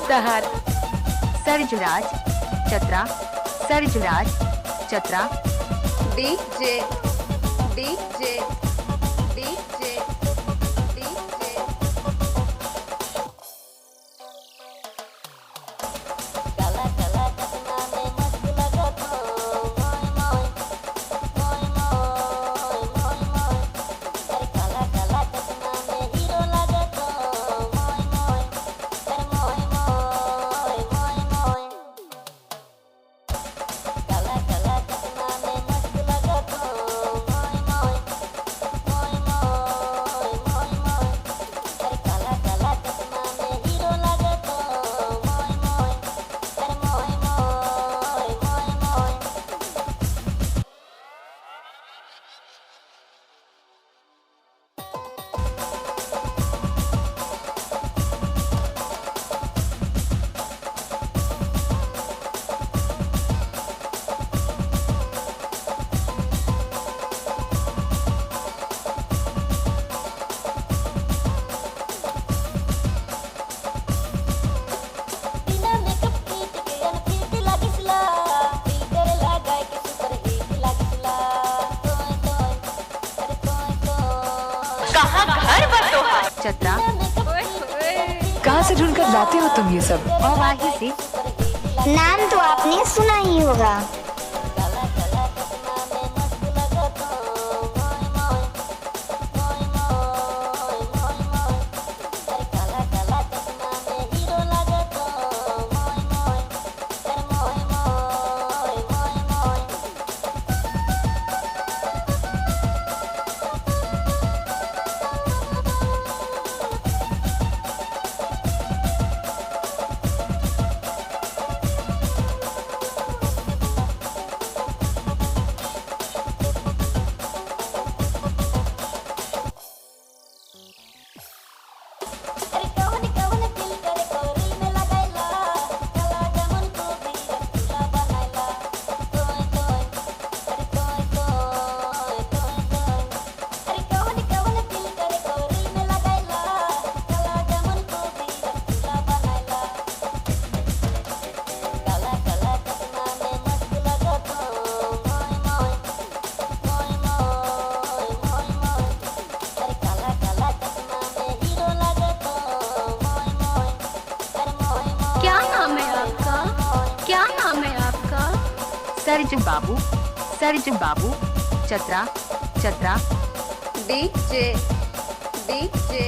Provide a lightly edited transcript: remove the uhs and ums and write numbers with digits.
तहार। सरजुराज चतरा, सरजुराज चतरा। DJ DJ DJ DJ. काला काला चश्मा में मस्त लगत हो मोय मोय मोय मोय मोय मोय। अरे काला काला चश्मा में हीरो लगत हो मोय मोय अरे मोय मोय मोय मोय। काला काला चश्मा में मस्त लगत हो मोय मोय मोय मोय मोय मोय। अरे काला काला चश्मा में हीरो लगत हो मोय मोय अरे मोय मोय मोय मोय। बिना मेकअप किट के अनफिट लागिसला फिल्टर लगाए के सुपर हिट लागिसला। तोय तोय अरे तोय तोय। कहाँ घर बतोहार। चतरा कहाँ से ढूंढ कर लाते हो तुम ये सब? अवाही से। नाम तो आपने सुना ही होगा। काला काला चश्मा में मस्त लगत हो मोय मोय मोय मोय मोय मोय। अरे काला काला चश्मा में हीरो लगत हो मोय मोय अरे मोय मोय मोय मोय। अरे कौन कौन फिल्टर कोरी में लगाइला काला जामुन को भी रसगुल्ला बनाइला। तोय तोय अरे तोय तोय तोय तोय। अरे कौन कौन फिल्टर कोरी में लगाइला काला जामुन को भी रसगुल्ला बनाइला। काला काला चश्मा में मस्त लगत हो मोय मोय मोय मोय मोय मोय। अरे काला काला चश्मा में हीरो लगत हो मोय मोय अरे मोय मोय। क्या नाम है आपका? क्या नाम है आपका? सरजू बाबू, सरजू बाबू चतरा चतरा। DJ DJ